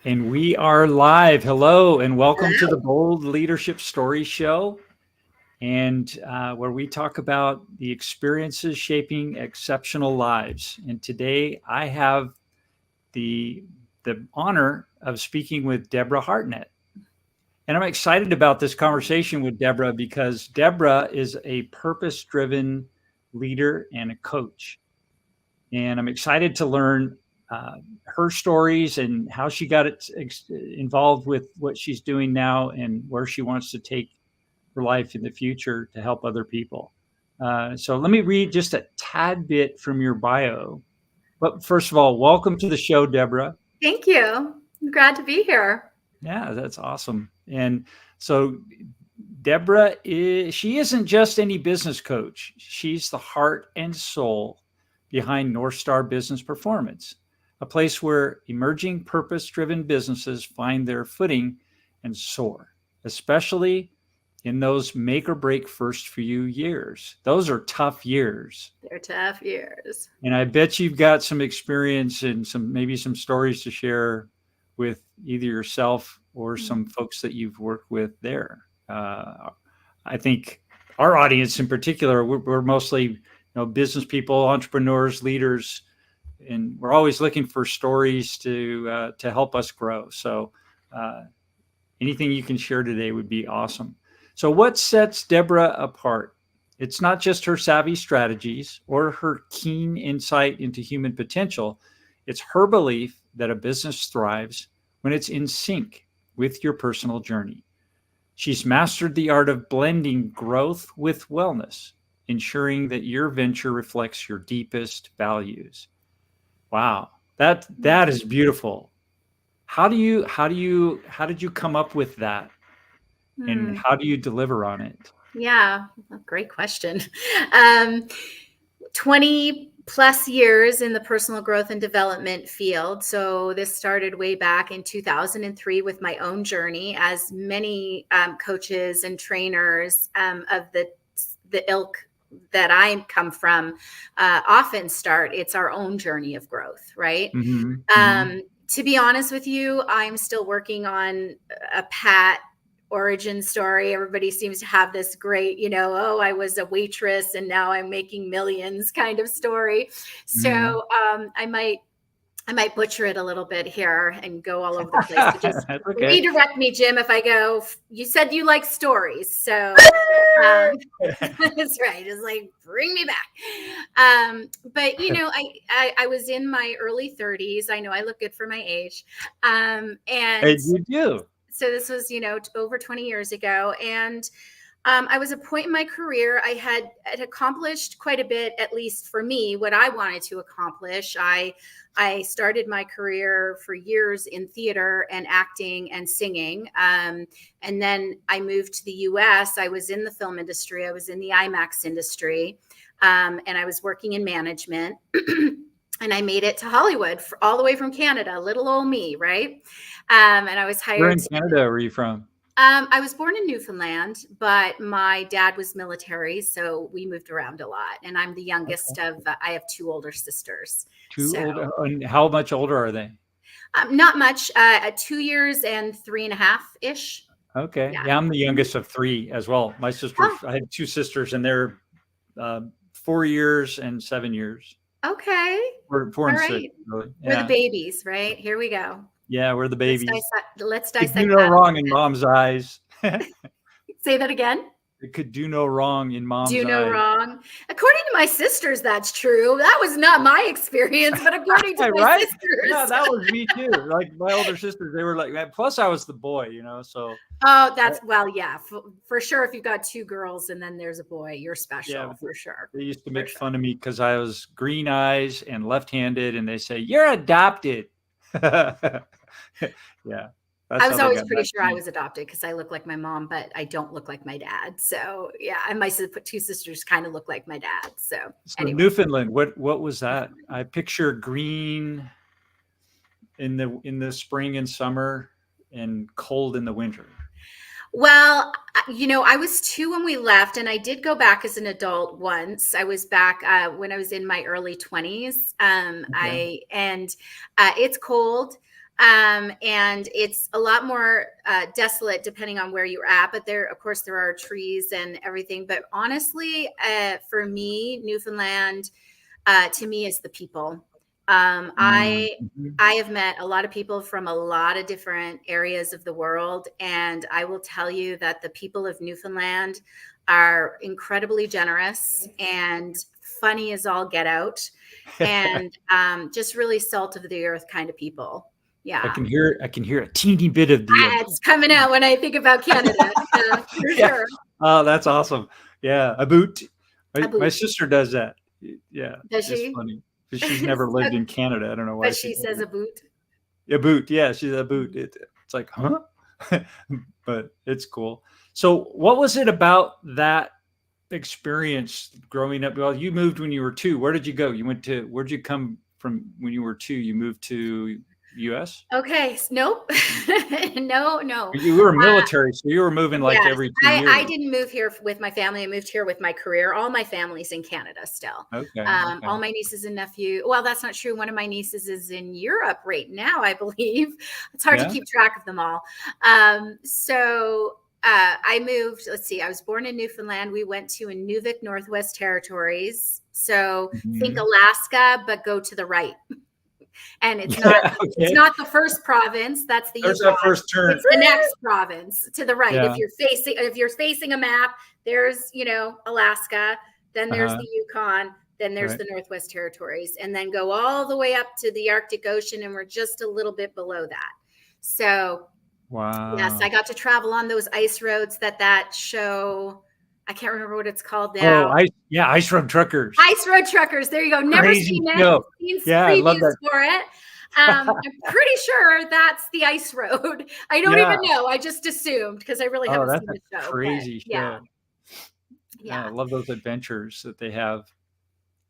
And we are live. Hello, and welcome to the Hello. Bold Leadership Story Show, and where we talk about the experiences shaping exceptional lives. And today, I have the the honor of speaking with Deborah Hartnett, and I'm excited about this conversation with Deborah because Deborah is a purpose-driven leader and a coach, and I'm excited to learn uh, her stories and how she got involved with what she's doing now and where she wants to take her life in the future to help other people. So let me read just a tad bit from your bio. But first of all, welcome to the show, Deborah. Thank you. I'm glad to be here. Yeah, that's awesome. And so Deborah she isn't just any business coach. She's the heart and soul behind North Star Business Performance, a place where emerging purpose-driven businesses find their footing and soar, especially in those make or break first few years. Those are tough years. They're tough years. And I bet you've got some experience and maybe some stories to share with either yourself or some folks that you've worked with there. I think our audience in particular, we're mostly business people, entrepreneurs, leaders, and we're always looking for stories to help us grow. So uh, anything you can share today would be awesome. So what sets Deborah apart? It's not just her savvy strategies or her keen insight into human potential. It's her belief that a business thrives when it's in sync with your personal journey. She's mastered the art of blending growth with wellness, ensuring that your venture reflects your deepest values. Wow, that is beautiful. How did you come up with that, and Hmm. how do you deliver on it? Yeah, great question. Um, 20 plus years in the personal growth and development field. So this started way back in 2003 with my own journey, as many coaches and trainers of the ilk that I come from often start. It's our own journey of growth, right? Hmm. Hmm. To be honest with you, I'm still working on a pat origin story. Everybody seems to have this great, oh, I was a waitress and now I'm making millions kind of story. Hmm. So I might butcher it a little bit here and go all over the place. So just That's okay. redirect me, Jim, if I go. You said you like stories, so um, that's right. It's like bring me back. But I was in my early 30s. I know I look good for my age, and And you do. so this was over 20 years ago, and I was at a point in my career. I had accomplished quite a bit, at least for me, what I wanted to accomplish. I started my career for years in theater and acting and singing. And then I moved to the US. I was in the film industry. I was in the IMAX industry. And I was working in management. And I made it to Hollywood all the way from Canada, little old me, right? And I was Where hired in to Canada are you from? I was born in Newfoundland, but my dad was military, so we moved around a lot. And I'm the youngest Okay. of, I have two older sisters. Two So older, and how much older are they? not much, 2 years and 3.5 ish. Okay. Yeah. Yeah, I'm the Mhm. youngest of three as well. My sisters, Oh, I had two sisters, and they're 4 years and 7 years. okay. Four All and six, right. really. We're the Yeah. babies, right? Here we go. Yeah, we're the Let's babies. dissect, let's Could do dissect no that a wrong little in bit. mom's eyes. It Say that again. could do no wrong in mom's Do no eyes. wrong. According to my sisters, that's true. That was not my experience, but according to my Right? Yeah, sisters. that was me too. Like my older sisters, they were like that. Plus, I was the boy, so Oh, uh, well, yeah, for sure. If you've got two girls and then there's a boy, you're yeah, special for sure. they used to For make sure. fun of me because I was green eyes and left-handed, and they say you're adopted. Yeah, that's I how was they always got pretty back to sure I me. was adopted because I look like my mom, but I don't look like my dad. So yeah, and my two sisters kind of look like my dad. So So anyway, Newfoundland, what was that? I picture green in the spring and summer, and cold in the winter. well, I was two when we left, and I did go back as an adult once. I was back when I was in my early 20s. Okay. I and It's cold. And it's a lot more desolate depending on where you're at. But there, of course, there are trees and everything. But honestly, for me, Newfoundland, to me, is the people. Mhm. I have met a lot of people from a lot of different areas of the world, and I will tell you that the people of Newfoundland are incredibly generous and funny as all get out, and just really salt of the earth kind of people. I Yeah. can hear a teeny bit of the It's coming out when I think about Canada. Yeah, for yeah. sure. Oh, that's awesome. Yeah, a boot. A My boot. sister does that. Yeah, Does it's she? funny. But she's never lived in Canada. I don't know why But she she does says it. a boot. A boot. Yeah, she's a boot. It's like, huh? But it's cool. So, what was it about that experience growing up? Well, you moved when you were 2. Where did you go? Where'd you come from when you were 2? You moved to US? Okay. Nope. No, no. You were military, so you were moving like Yes, every 2 I years. didn't move here with my family. I moved here with my career. All my family's in Canada still. Okay, okay. All my nieces and nephew. Well, that's not true. One of my nieces is in Europe right now, I believe. It's hard to Yeah? keep track of them all. I moved. Let's see. I was born in Newfoundland. We went to Inuvik, Northwest Territories. So think Mhm. Alaska, but go to the right. And it's Yeah, okay. not the first province. That's the There's Yukon. that first turn. It's the next province to the right. Yeah, If you're facing a map, there's, Alaska, then there's uh-huh, the Yukon, then there's right. the Northwest Territories, and then go all the way up to the Arctic Ocean, and we're just a little bit below that. So yes, I Wow. got to travel on those ice roads that show. I can't remember what it's called Oh, now. Ice Road Truckers. Ice Road Truckers. There you go. Never Crazy seen it. show. Seen Yeah, I love previews that. for it. I'm pretty sure that's the Ice Road. I don't Yeah. even know. I just assumed because I really Oh, haven't that's seen a the show. But crazy yeah, show. Yeah, I yeah. love those adventures that they have.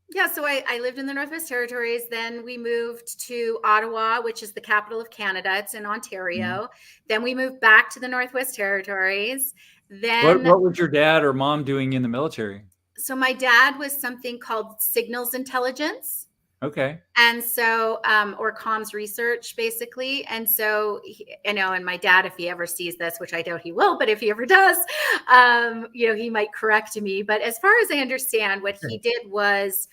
Yeah, so I lived in the Northwest Territories. Then we moved to Ottawa, which is the capital of Canada. It's in Mhm. Ontario. Then we moved back to the Northwest Territories. What Then, what was your dad or mom doing in the military? so my dad was something called signals intelligence. Okay. And so, or comms research, basically. And so, and my dad, if he ever sees this, which I doubt he will, but if he ever does, he might correct me. But as far as I understand, what Sure. he did was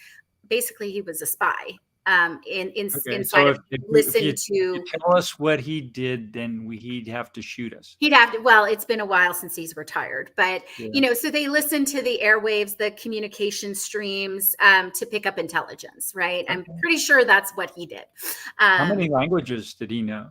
basically he was a spy, Okay. inside So of, if listen you to. tell us what he did, then he'd have to shoot us. He'd have to, well, it's been a while since he's retired, but Yeah. so they listen to the airwaves, the communication streams, to pick up intelligence, right? I'm Okay. pretty sure that's what he did. How Um, many languages did he know?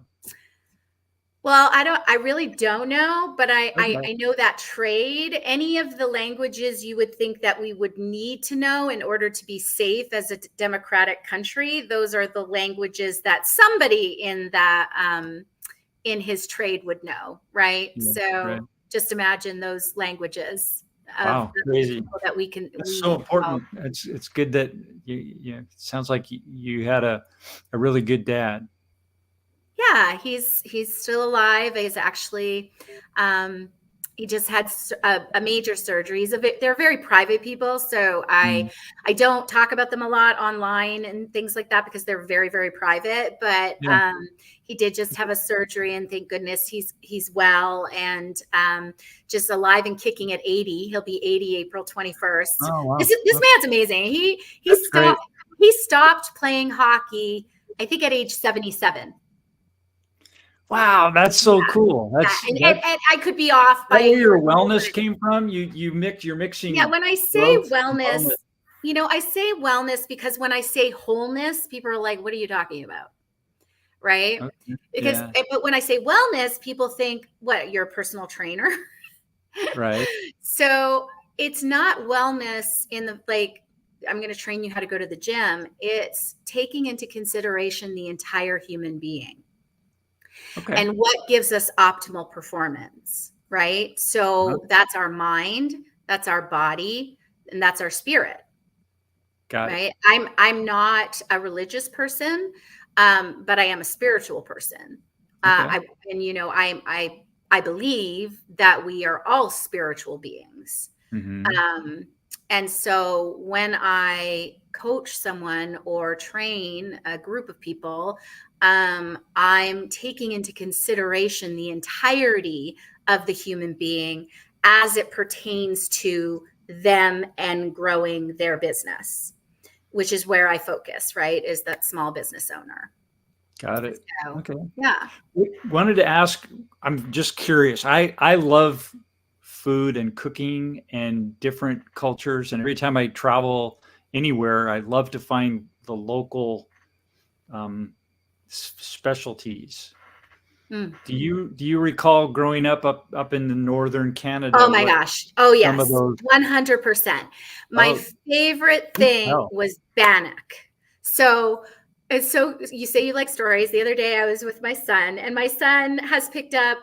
Well, I really don't know, but Okay. I know that trade, any of the languages you would think that we would need to know in order to be safe as a democratic country, those are the languages that somebody in his trade would know, right? Yeah. Right. So just imagine those languages of Wow. the Crazy. people that That's so we know. important. It's good that it sounds like you had a really good dad. Yeah, he's still alive. He's actually, he just had a major surgery. They're very private people, so Mm. I don't talk about them a lot online and things like that because they're very very private. But Yeah. he did just have a surgery, and thank goodness he's well and just alive and kicking at 80. He'll be 80 April 21st. Oh This wow. this man's amazing. That's great. He stopped playing hockey, I think, at age 77. Wow, that's Yeah, so cool. yeah, That's and I could be off that by where your more, wellness but came from. You're yeah, mixing when I say growth and wellness, wellness. I say wellness because when I say wholeness, people are like, "What are you talking about?" Right? Okay. Because, Yeah. but when I say wellness, people think, "What? You're a personal trainer?" Right. So it's not wellness in the like, I'm going to train you how to go to the gym. It's taking into consideration the entire human being Okay. and what gives us optimal performance, right? Uh-huh. So that's our mind, that's our body, and that's our spirit, Got it. right? I'm not a religious person, but I am a spiritual person. Okay. I and I believe that we are all spiritual beings. Hmm. And so when I coach someone or train a group of people, I'm taking into consideration the entirety of the human being as it pertains to them and growing their business, which is where I focus, right? Is that small business owner. Got it. So, Okay. yeah. Wanted to ask, I'm just curious. I love food and cooking and different cultures. And every time I travel anywhere, I love to find the local specialties. Mm. Do you recall growing up in the northern Canada, Oh my what gosh. Oh some of yes. those? 100%. My Oh, favorite please thing tell. was bannock. So, and so you say you like stories. The other day I was with my son, and my son has picked up,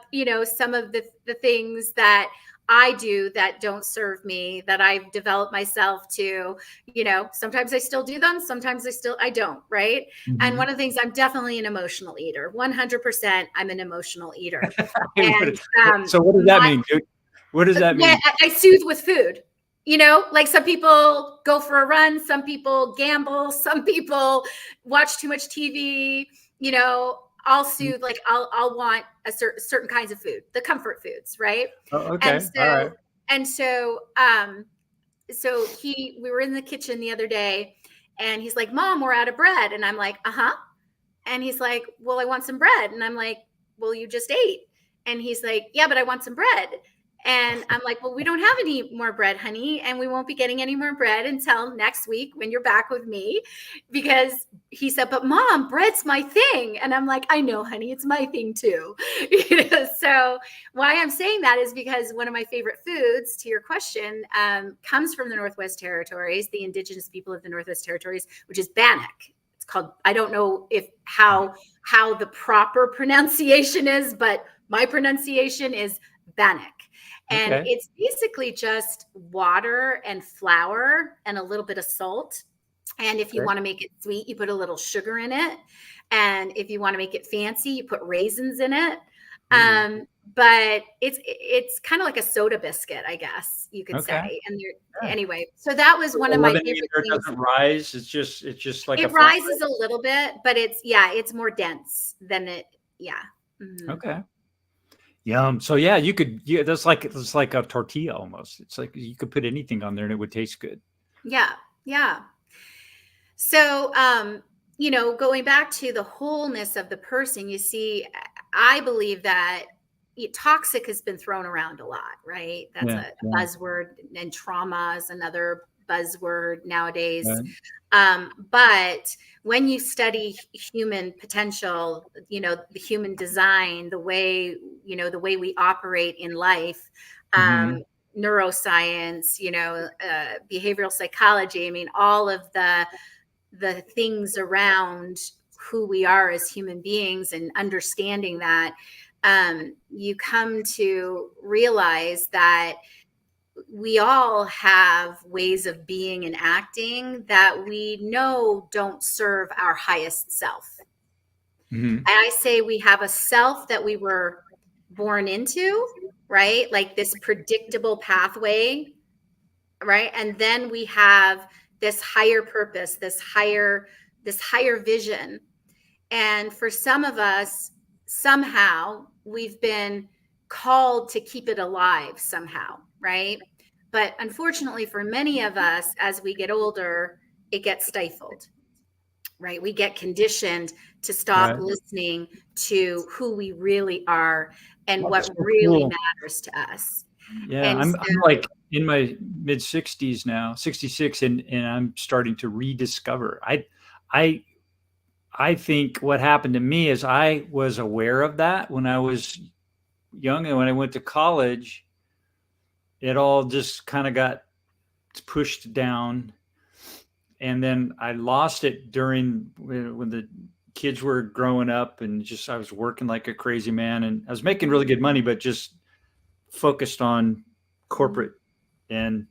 some of the things that I do that don't serve me, that I've developed myself to, sometimes I still do them, sometimes I don't, right? And one Mhm. of the things, I'm definitely an emotional eater. 100% I'm an emotional eater. And So what does that mean? What does that yeah, mean? I soothe with food. Like some people go for a run, some people gamble, some people watch too much TV. I'll soothe. Like I'll want a certain kinds of food, the comfort foods, right? Oh, And okay. All right. so and so so we were in the kitchen the other day, and he's like, "Mom, we're out of bread," and I'm like, "Uh huh." And he's like, "Well, I want some bread," and I'm like, "Well, you just ate." And he's like, "Yeah, but I want some bread." And I'm like, "Well, we don't have any more bread, honey, and we won't be getting any more bread until next week when you're back with me." Because he said, "But Mom, bread's my thing." And I'm like, "I know, honey, it's my thing too." So why I'm saying that is because one of my favorite foods, to your question, comes from the Northwest Territories, the indigenous people of the Northwest Territories, which is bannock. It's called, I don't know if how the proper pronunciation is, but my pronunciation is bannock. And Okay. it's basically just water and flour and a little bit of salt. And if you Okay. want to make it sweet, you put a little sugar in it. And if you want to make it fancy, you put raisins in it. Ooh. Um, but it's kind of like a soda biscuit, I guess you could Okay. say. And Yeah. anyway, so that was So one the of my leavening in favorite there things. doesn't rise. It's just like a It flat. rises a little bit, but it's more dense than it. Yeah. Mhm. Okay. Yum. So yeah, yeah, that's like a tortilla almost. It's like you could put anything on there and it would taste good. Yeah. Yeah. So, going back to the wholeness of the person, you see, I believe that toxic has been thrown around a lot, right? That's Yeah. a Yeah. buzzword, and trauma is another buzzword nowadays. Right. But when you study human potential, the human design, the way we operate in life, Hmm. neuroscience, behavioral psychology. I mean, all of the things around who we are as human beings and understanding that, you come to realize that we all have ways of being and acting that we know don't serve our highest self. Hmm. And I say we have a self that we were born into, right? Like this predictable pathway, right? And then we have this higher purpose, this higher vision. And for some of us, somehow we've been called to keep it alive somehow, right? But unfortunately, for many of us, as we get older, it gets stifled, right? We get conditioned to stop Right. listening to who we really are and That's what so really cool. matters to us. Yeah, And I'm so, like in my mid 60s now, 66, and I'm starting to rediscover. I I think what happened to me is I was aware of that when I was young, and when I went to college, it all just kind of got pushed down, and then I lost it during when the kids were growing up, and just I was working like a crazy man, and I was making really good money, but just focused on corporate and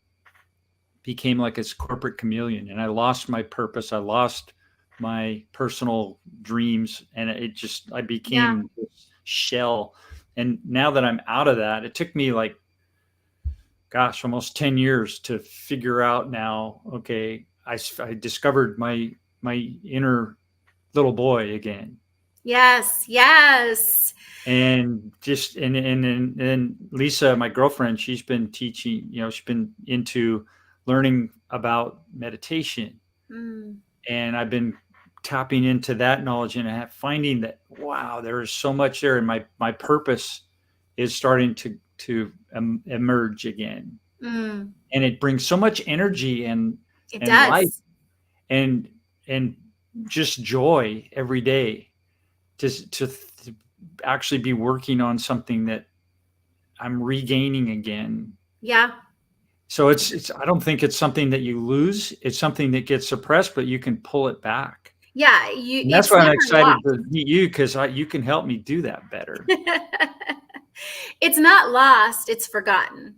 became like this corporate chameleon, and I lost my purpose. I lost my personal dreams, and I yeah, became this shell. And now that I'm out of that, it took me like, gosh, almost 10 years to figure out now, okay, I discovered my inner little boy again. Yes, yes. And just and Lisa, my girlfriend, she's been teaching, she's been into learning about meditation, Mm, and I've been tapping into that knowledge and finding that, wow, there is so much there, and my purpose is starting to emerge again, mm. and it brings so much energy It and life does. and and just joy every day to actually be working on something that I'm regaining again. Yeah. So it's I don't think it's something that you lose. It's something that gets suppressed, but you can pull it back. Yeah, And that's it's why I'm never excited lost. to meet you, because you can help me do that better. It's not lost, it's forgotten,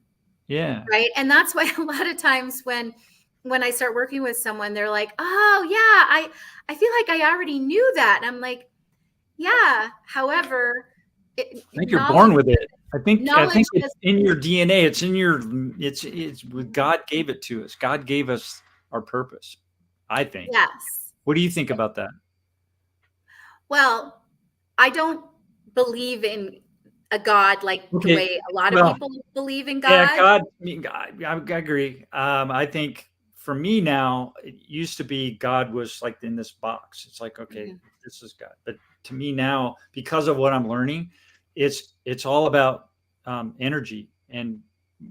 Yeah. right? And that's why a lot of times when I start working with someone, they're like, "Oh, yeah, I feel like I already knew that." And I'm like, "Yeah, however, I think you're born with it. I knowledge think it's does." in your DNA. It's God gave it to us. God gave us our purpose, I think. Yes. What do you think about that? Well, I don't believe in a God like the Okay. way a lot of Well, people believe in yeah, God. God, I mean, I agree. I think for me now, it used to be God was like in this box. It's like, okay, Mhm, this is God. But to me now, because of what I'm learning, it's all about energy, and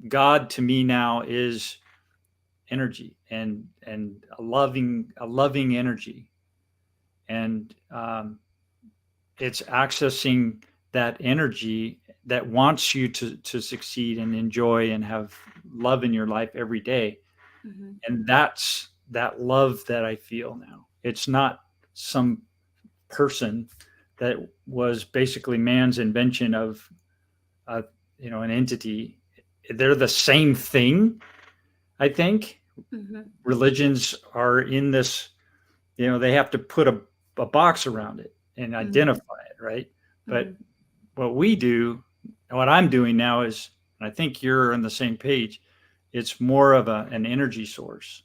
God to me now is energy, and a loving energy, and it's accessing that energy that wants you to succeed and enjoy and have love in your life every day. mhm, And that's that love that I feel now. It's not some person that was basically man's invention of uh, an entity. They're the same thing. I think mhm, religions are in this, they have to put a box around it and mhm, identify it, right? But mhm. what we do, and what I'm doing now is, and I think you're on the same page, it's more of an energy source.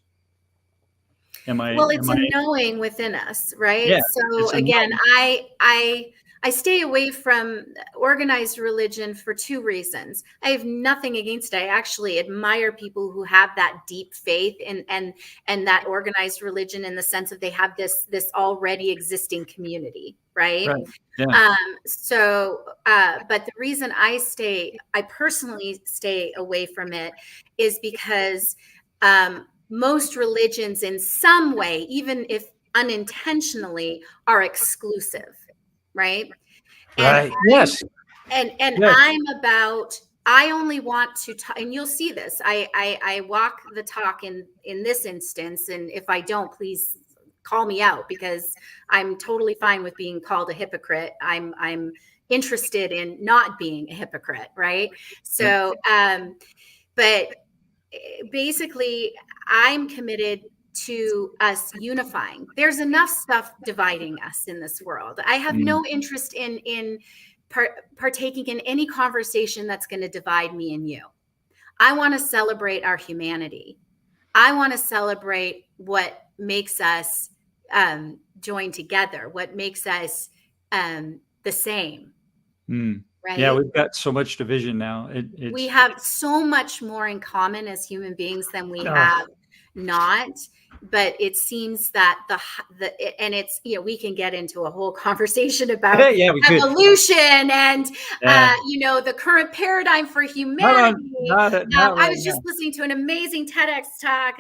Am I, Well, it's am a I, knowing within us, right? yeah, So it's a again, no. I stay away from organized religion for two reasons. I have nothing against it. I actually admire people who have that deep faith and that organized religion in the sense of they have this already existing community, right? Right. Yeah. Um, but the reason I personally stay away from it is because most religions, in some way, even if unintentionally, are exclusive, right? And Right. Yes. and Yes. I only want to talk, and you'll see this. I walk the talk in this instance, and if I don't, please call me out because I'm totally fine with being called a hypocrite. I'm interested in not being a hypocrite, right? Yep. So, but basically, I'm committed to us unifying. There's enough stuff dividing us in this world. I have Mm. no interest in partaking in any conversation that's going to divide me and you. I want to celebrate our humanity. I want to celebrate what makes us join together, what makes us the same, Mm. Yeah, right? we've got so much division now. We It's have so much more in common as human beings than we uh, have not. But it seems that and it's, we can get into a whole conversation about yeah, we could. evolution and Yeah. the current paradigm for Not on, humanity. not I right was just now. listening to an amazing TEDx talk,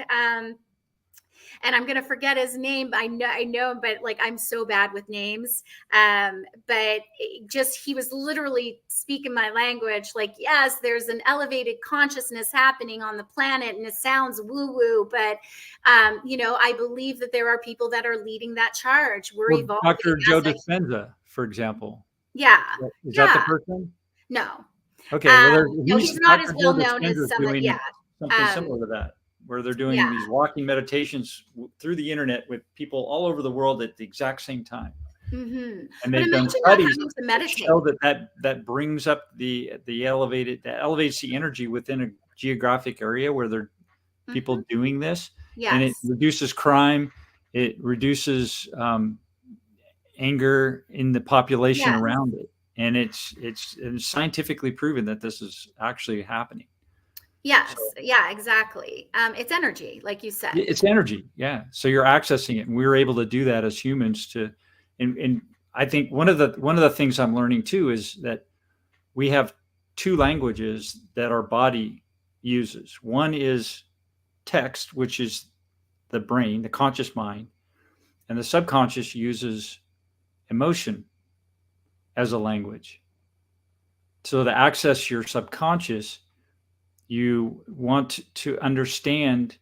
and I'm gonna forget his name. I know him, but like I'm so bad with names. But just he was literally speaking my language. Like, yes, there's an elevated consciousness happening on the planet, and it sounds woo-woo, but I believe that there are people that are leading that charge. We're Well, evolving Dr. Joe as a Dispenza, for example. yeah, Is that the yeah. person? No, Okay, well, no, he's not as Dr. Joe well known Dispenza as is some. Yeah, doing something um, similar to that, where they're doing yeah. these walking meditations through the internet with people all over the world at the exact same time. And But they've done imagine not studies having to that meditate. show that brings up that elevates the energy within a geographic area where there are people Mhm. doing this. and it Yes. reduces crime. It reduces anger in the population Yes. around it. And it's scientifically proven that this is actually happening. Yes. So Yeah, exactly. It's energy, like you said. it's energy. Yeah. So you're accessing it. And we were able to do that as humans and I think one of the things I'm learning too is that we have two languages that our body uses. One is text, which is the brain, the conscious mind, and the subconscious uses emotion as a language. So to access your subconscious, you want to understand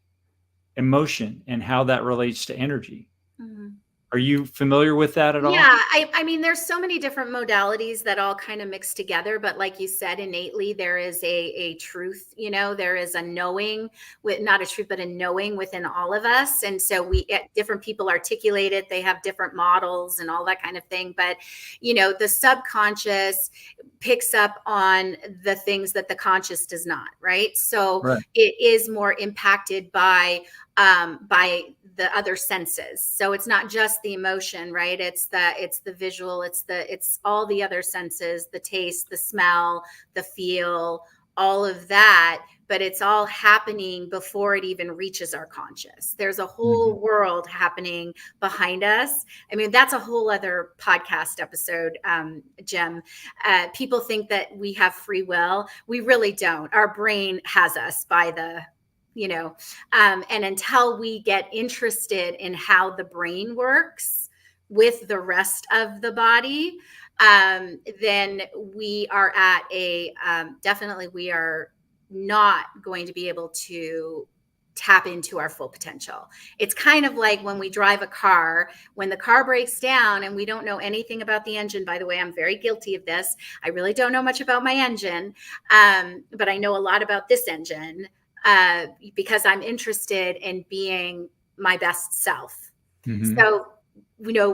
emotion and how that relates to energy. Mhm. Are you familiar with that at all? Yeah, I mean, there's so many different modalities that all kind of mix together, but like you said, innately there is a truth, there is a knowing with not a truth, but a knowing within all of us. And so different people articulate it, they have different models and all that kind of thing. But the subconscious picks up on the things that the conscious does not, right? So Right. it is more impacted by the other senses. So it's not just the emotion, right? It's the visual, it's all the other senses, the taste, the smell, the feel, all of that, but it's all happening before it even reaches our conscious. There's a Mhm. whole world happening behind us. I mean, that's a whole other podcast episode, Jim. People think that we have free will. We really don't. Our brain has us by the and until we get interested in how the brain works with the rest of the body, then we are at definitely we are not going to be able to tap into our full potential. It's kind of like when we drive a car, when the car breaks down and we don't know anything about the engine. By the way, I'm very guilty of this. I really don't know much about my engine, but I know a lot about this engine because I'm interested in being my best self. Mhm. So,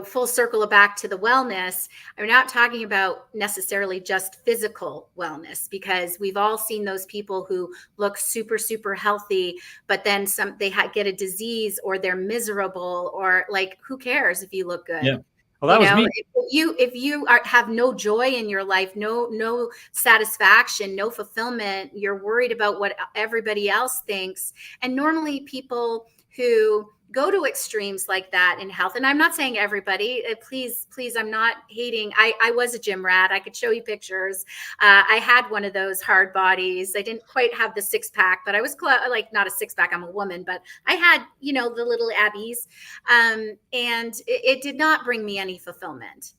full circle back to the wellness, I'm not talking about necessarily just physical wellness, because we've all seen those people who look super, super healthy, but then they get a disease or they're miserable, or like, who cares if you look Yeah. good? Well, that was me. If you have no joy in your life, no satisfaction, no fulfillment, you're worried about what everybody else thinks. And normally people who go to extremes like that in health, and I'm not saying everybody, please, I'm not hating. I was a gym rat. I could show you pictures. I had one of those hard bodies. I didn't quite have the six pack, but I was like, not a six pack, I'm a woman, but I had the little abbies, and it did not bring me any fulfillment.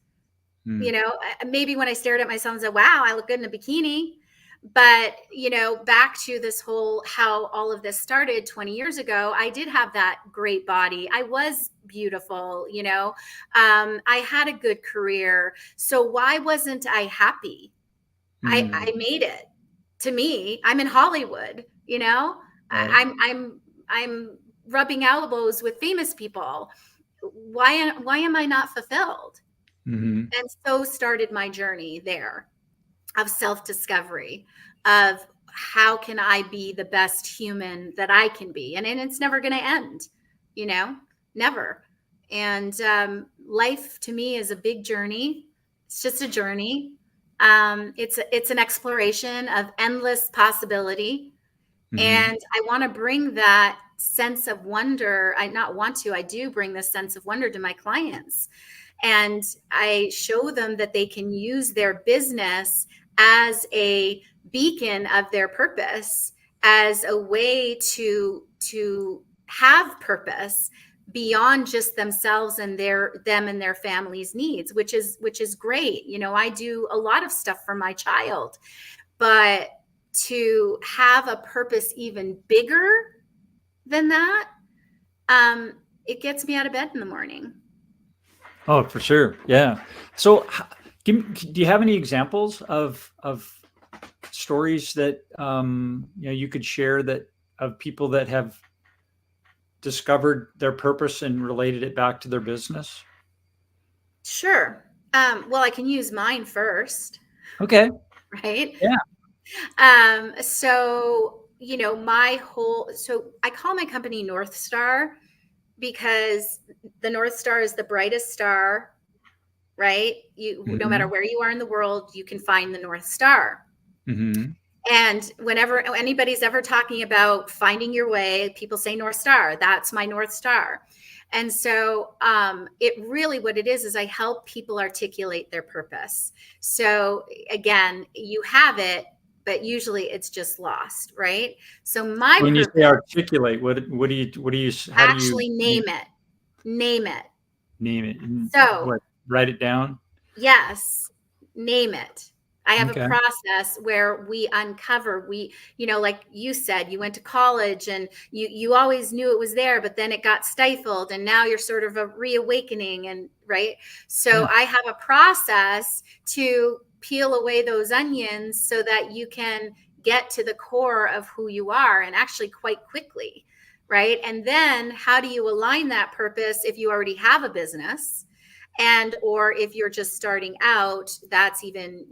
Mm. Maybe when I stared at myself and said, wow, I look good in a bikini. But back to this whole how all of this started 20 years ago, I did have that great body. I was beautiful. I had a good career. So why wasn't I happy? Mm. I made it. To me, I'm in Hollywood. Right. I'm rubbing elbows with famous people. Why am I not fulfilled? Mhm. And so started my journey there of self-discovery, of how can I be the best human that I can be. And it's never going to end, never. And life to me is a big journey. It's just a journey. It's an exploration of endless possibility. Mhm. And I want to bring that sense of wonder. I do bring this sense of wonder to my clients. And I show them that they can use their business as a beacon of their purpose, as a way to have purpose beyond just themselves and them and their family's needs, which is great. I do a lot of stuff for my child, but to have a purpose even bigger than that, it gets me out of bed in the morning. Oh, for sure. Yeah. So, do you have any examples of stories that you could share that of people that have discovered their purpose and related it back to their business? Sure. Well, I can use mine first, Okay. right? Yeah. So so I call my company North Star because the North Star is the brightest star, right? No matter Mhm. where you are in the world, you can find the North Star. Mhm. And whenever anybody's ever talking about finding your way, people say North Star. That's my North Star. And so it really, what it is I help people articulate their purpose. So again, you have it, but usually it's just lost, right? So my When you say purpose, articulate, how do you actually name it. Name it. name it? So What, write it down? yes, name it. I have a Okay. process where we uncover, like you said, you went to college and you always knew it was there, but then it got stifled and now you're sort of a reawakening, and right. So Yeah. I have a process to peel away those onions so that you can get to the core of who you are, and actually quite quickly, right? And then how do you align that purpose if you already have a business? And or if you're just starting out, that's even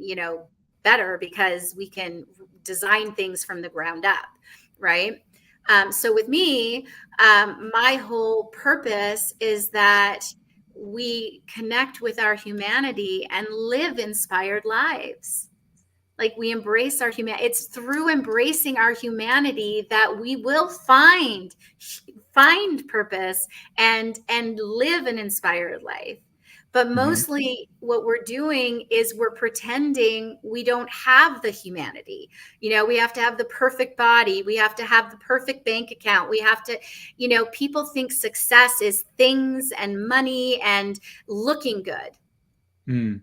better, because we can design things from the ground up, right? So with me, my whole purpose is that we connect with our humanity and live inspired lives. Like, we embrace our humanity. It's through embracing our humanity that we will find purpose and live an inspired life. But Mhm. mostly what we're doing is we're pretending we don't have the humanity. We have to have the perfect body, we have to have the perfect bank account, we have to, people think success is things and money and looking good. Mm.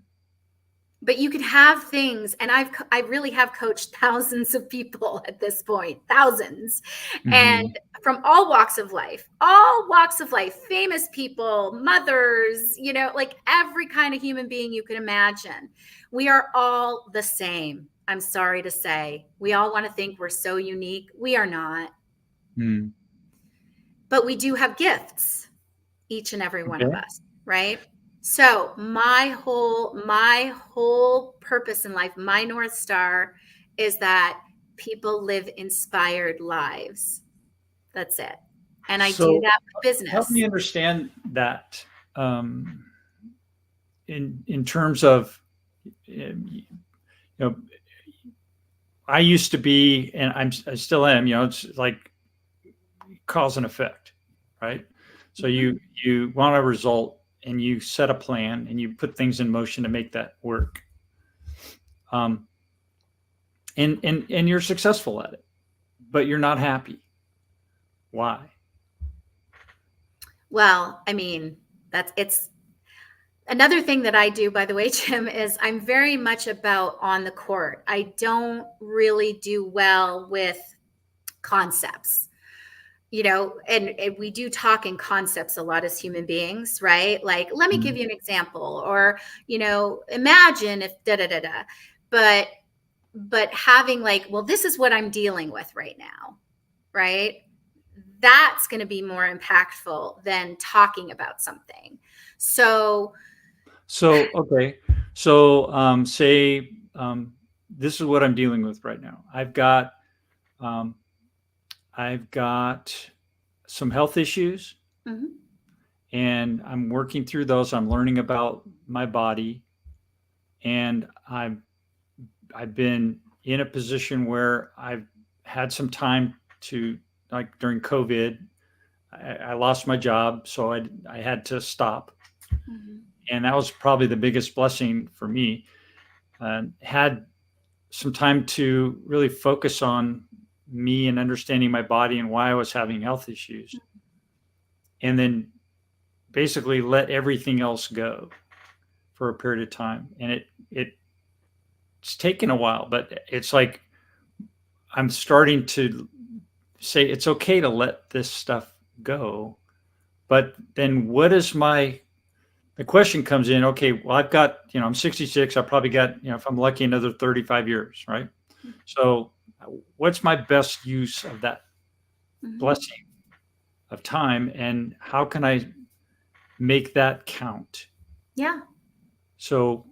But you can have things, and I really have coached thousands of people at this point, thousands, and Mhm. from all walks of life, famous people, mothers, like every kind of human being you can imagine. We are all the same. I'm sorry to say, we all want to think we're so unique. We are not, Mm. but we do have gifts, each and every one of Okay. us, right? So my whole purpose in life, my North Star, is that people live inspired lives. That's it. And I do So that with help me business. understand that, um, in terms of, I used to be, and I still am. It's like cause and effect, right? So Mhm. you want a result, and you set a plan, and you put things in motion to make that work. Um, and you're successful at it, but you're not happy. Why? Well, I mean, it's another thing that I do, by the way, Jim, is I'm very much about on the court. I don't really do well with concepts. And we do talk in concepts a lot as human beings, right? Like, let me give Mhm. you an example, or imagine if da da da da. But having, like, well, this is what I'm dealing with right now, right? That's going to be more impactful than talking about something. So, So, okay. So, say, this is what I'm dealing with right now. Um, I've got some health issues, mhm, and I'm working through those. I'm learning about my body, and I've been in a position where I've had some time to, like during COVID, I lost my job, so I had to stop, mhm, and that was probably the biggest blessing for me. Had some time to really focus on me and understanding my body and why I was having health issues, and then basically let everything else go for a period of time. And it's taken a while, but it's like I'm starting to say it's okay to let this stuff go. But then what is my the question comes in, okay, well, I've got, I'm 66, I probably got, if I'm lucky, another 35 years, right? So what's my best use of that mhm. blessing of time, and how can I make that count? Yeah. So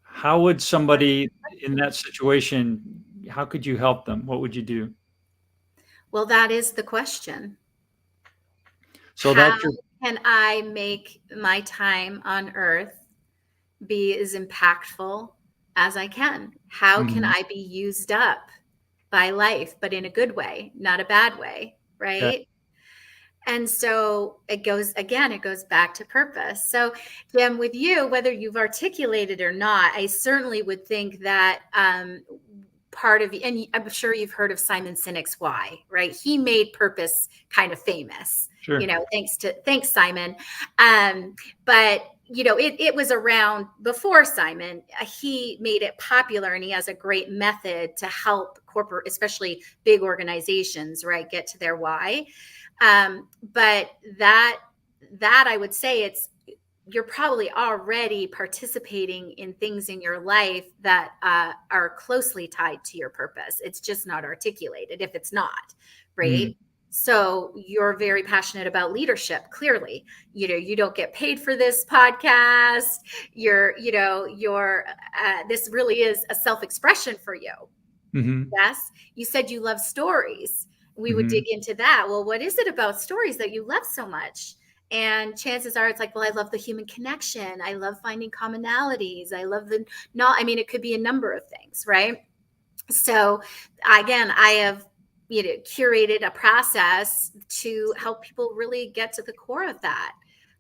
how would That's somebody a good in question. that situation, how could you help them? What would you do? Well, that is the question. So How that's your, can I make my time on earth be as impactful as I can? How can Mhm. I be used up by life, but in a good way, not a bad way, Yeah, right? And so it goes again, it goes back to purpose. So, Jim, with you, whether you've articulated or not, I certainly would think that part of, and I'm sure you've heard of Simon Sinek's Why, right? He made purpose kind of famous, sure. thanks, Simon. But it was around before Simon. He made it popular, and he has a great method to help corporate, especially big organizations, right, get to their why. But that I would say you're probably already participating in things in your life that are closely tied to your purpose. It's just not articulated if it's not, right? Mm. So you're very passionate about leadership. Clearly, you don't get paid for this podcast. This really is a self-expression for you. Hmm. Yes. You said you love stories. We would Hmm. dig into that. Well, what is it about stories that you love so much? And chances are it's like, well, I love the human connection. I love finding commonalities. I love it could be a number of things, right? So again, I have, curated a process to help people really get to the core of that.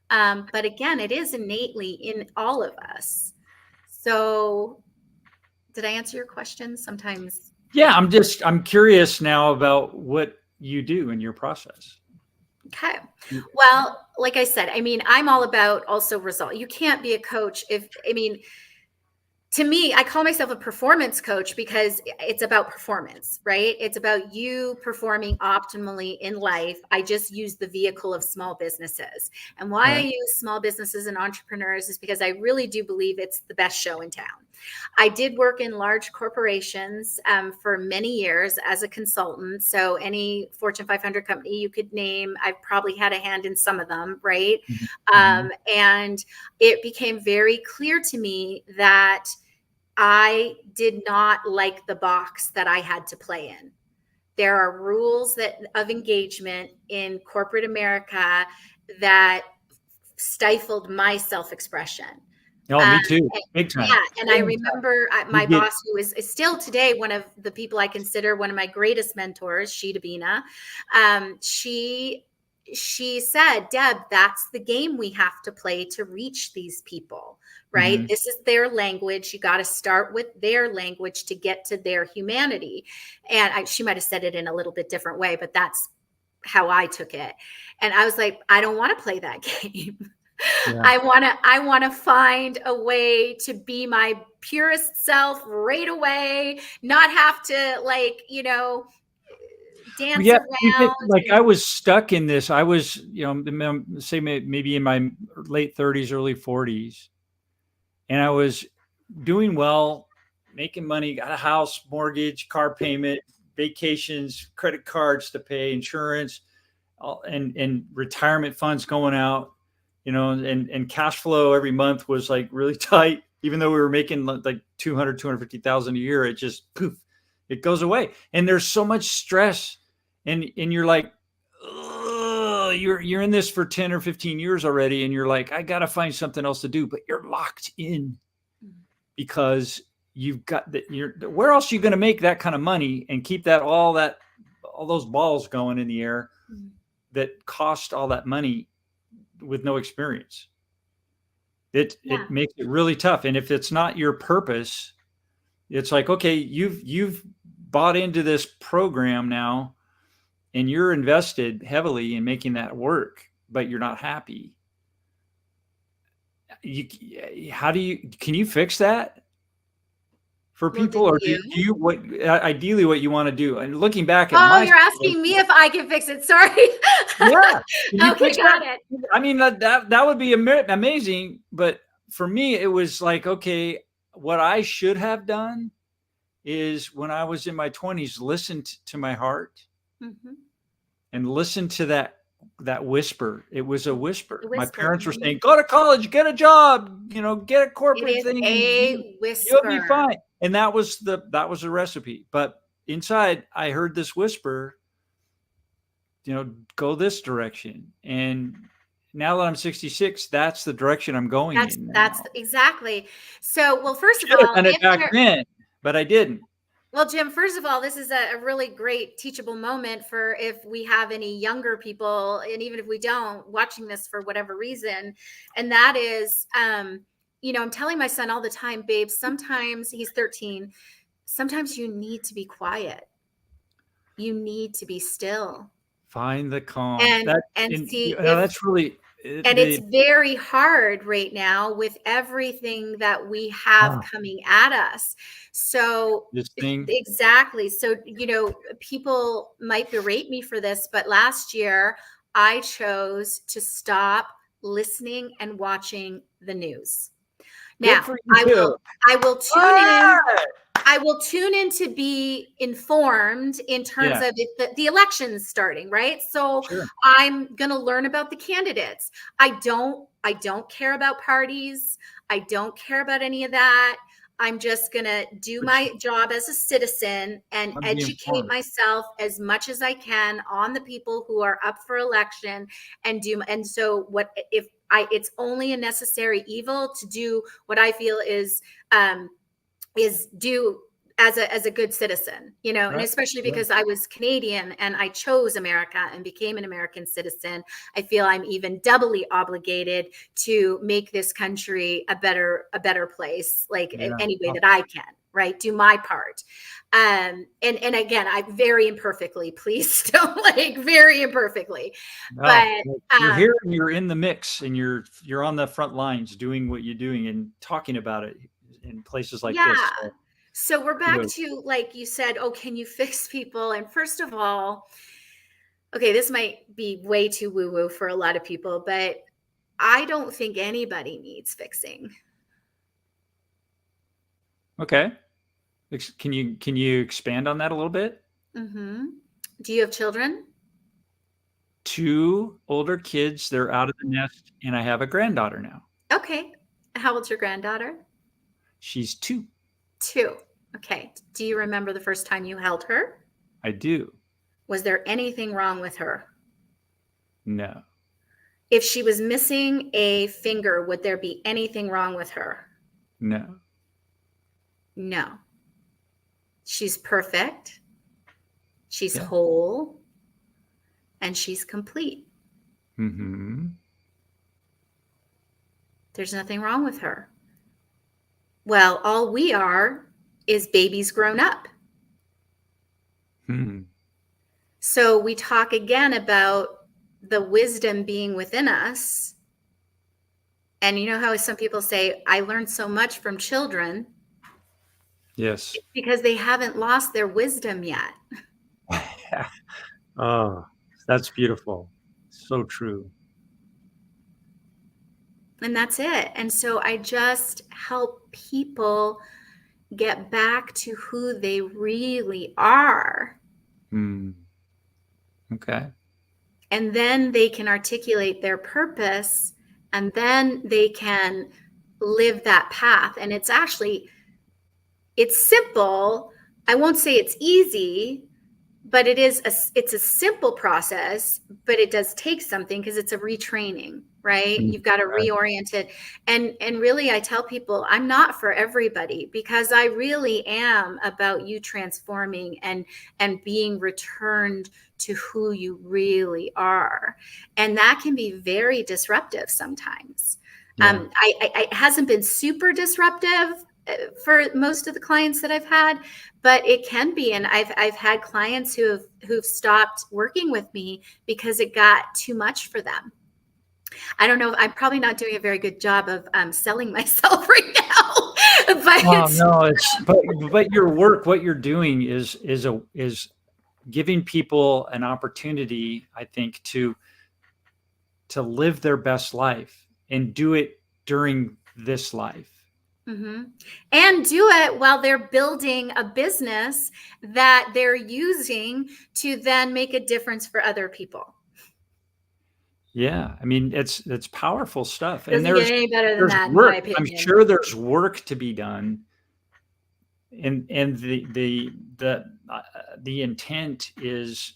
But again, it is innately in all of us. So did I answer your question? Sometimes I Yeah, can't. I'm curious now about what you do in your process. Okay. Well, like I said, I'm all about also result. You can't be a coach to me, I call myself a performance coach because it's about performance, right? It's about you performing optimally in life. I just use the vehicle of small businesses. And why I Right. use small businesses and entrepreneurs is because I really do believe it's the best show in town. I did work in large corporations for many years as a consultant. So any Fortune 500 company you could name, I've probably had a hand in some of them, right? Hmm. And it became very clear to me that I did not like the box that I had to play in. There are rules of engagement in corporate America that stifled my self-expression. Oh, Um, me too. Big yeah, time. and I Big time. remember You my get, boss, who is still today one of the people I consider one of my greatest mentors, Sheeta Bina. She said, Deb, that's the game we have to play to reach these people, right? hmm. This is their language. You got to start with their language to get to their humanity. And she might have said it in a little bit different way, but that's how I took it. And I was like, I don't want to play that game. Yeah. I want to find a way to be my purest self right away, not have to Well, dance yeah, around. like I was stuck in this. I was, say maybe in my late 30s, early 40s, and I was doing well, making money, got a house, mortgage, car payment, vacations, credit cards to pay, insurance, and retirement funds going out, and cash flow every month was like really tight. Even though we were making like 250,000 a year, it just poof, it goes away. And there's so much stress, and you're like, ugh, you're in this for 10 or 15 years already, and you're like, I gotta find something else to do, but you're locked in because you've got that. Where else are you going to make that kind of money and keep all those balls going in the air that cost all that money with no experience? Yeah. It makes it really tough. And if it's not your purpose, it's like, okay, you've bought into this program now and you're invested heavily in making that work, but you're not happy. Can you fix that for Well, people, did or do you? you what ideally what you want to do? And looking back at Oh, my you're story, asking me if I can fix it. Sorry. yeah, can you Okay, fix that? got it. I mean, that would be amazing. But for me, it was like, okay, what I should have done is when I was in my 20s, listened to my heart Mm-hmm. and listened to that whisper. It was a whisper. The My whisper. parents were saying, "Go to college, get a job, get a It corporate is thing, and a you'll be whisper. fine." And that was the recipe. But inside, I heard this whisper, go this direction. And now that I'm 66, that's the direction I'm going in That's now. exactly. So, well, first of Should have all, done it back then, but I didn't. well, Jim, first of all, this is a really great teachable moment for if we have any younger people, and even if we don't, watching this for whatever reason. And that is, I'm telling my son all the time, babe, sometimes he's 13, sometimes you need to be quiet. You need to be still. Find the calm. And see That's really and it's very hard right now with everything that we have coming at us. So this thing. exactly. So, people might berate me for this, but last year I chose to stop listening and watching the news. Now, I will tune in. I will tune in to be informed in terms of the elections starting, right? So I'm going to learn about the candidates. I don't care about parties. I don't care about any of that. I'm just going to do my job as a citizen and educate myself as much as I can on the people who are up for election and so it's only a necessary evil to do what I feel is due as a good citizen, and especially because I was Canadian and I chose America and became an American citizen, I feel I'm even doubly obligated to make this country a better place, like any way that I can, right? Do my part. And again, I very imperfectly, please don't very imperfectly, but you're here and you're in the mix and you're on the front lines doing what you're doing and talking about it in places like this. So we're back to, like you said, can you fix people? And first of all, okay, this might be way too woo-woo for a lot of people, but I don't think anybody needs fixing. Okay. Can you expand on that a little bit? Mm-hmm. Do you have children? 2 older kids. They're out of the nest, and I have a granddaughter now. Okay. How old's your granddaughter? She's 2. 2. Okay. Do you remember the first time you held her? I do. Was there anything wrong with her? No. If she was missing a finger, would there be anything wrong with her? No. No. She's perfect. She's whole. And she's complete. Mm-hmm. There's nothing wrong with her. Well, all we are is babies grown up. So we talk again about the wisdom being within us. And you know how some people say, I learned so much from children. Yes. It's because they haven't lost their wisdom yet. Oh, that's beautiful. So true. And that's it. And so I just help people get back to who they really are. Okay. And then they can articulate their purpose, and then they can live that path. And it's simple. I won't say it's easy, but it's a simple process, but it does take something because it's a retraining, right? You've got to reorient it. And really, I tell people I'm not for everybody, because I really am about you transforming and being returned to who you really are. And that can be very disruptive sometimes. It hasn't been super disruptive for most of the clients that I've had, but it can be. And I've had clients who've stopped working with me because it got too much for them. I don't know. I'm probably not doing a very good job of selling myself right now. But your work, what you're doing is giving people an opportunity, I think, to live their best life and do it during this life. Mm-hmm. And do it while they're building a business that they're using to then make a difference for other people. Yeah, I mean, it's powerful stuff. Doesn't get any better than that, in work. my opinion. I'm sure there's work to be done, and the intent is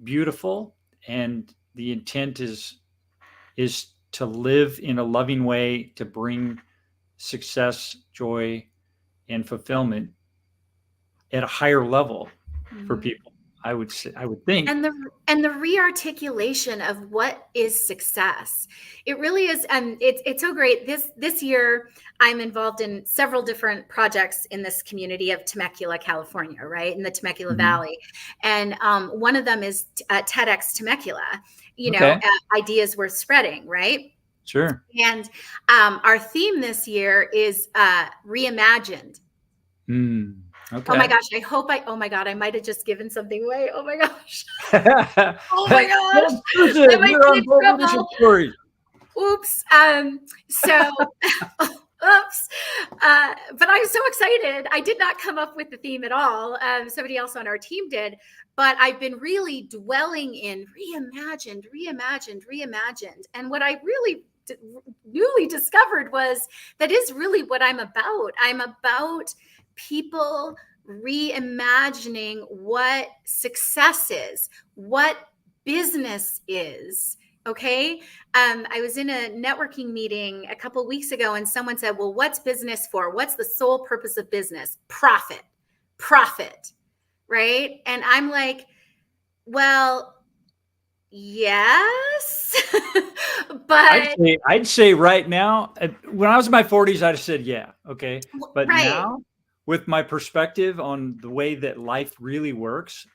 beautiful, and the intent is to live in a loving way to bring success, joy, and fulfillment at a higher level for Mhm. people. I would say, I would think. And the rearticulation of what is success. It really is, and it's so great. This year, I'm involved in several different projects in this community of Temecula, California, right in the Temecula Mhm. Valley, and one of them is TEDx Temecula. Okay, Ideas worth spreading, right? sure. And our theme this year is reimagined. Oh my Okay. gosh, I hope oh my God, I might have just given something away. Oh my gosh. Oh my gosh, Full I exclusive. might You're be on in full leadership trouble. story. Oops. So, oops. But I'm so excited. I did not come up with the theme at all. Somebody else on our team did, but I've been really dwelling in reimagined, reimagined, reimagined. And what I really newly discovered was that is really what I'm about. I'm about people reimagining what success is, what business is. Okay. I was in a networking meeting a couple of weeks ago, and someone said, well, what's business for? What's the sole purpose of business? Profit, profit. Right. And I'm like, well, yes, but I'd say right now, when I was in my 40s, I'd have said yeah, okay. But right. now, with my perspective on the way that life really works,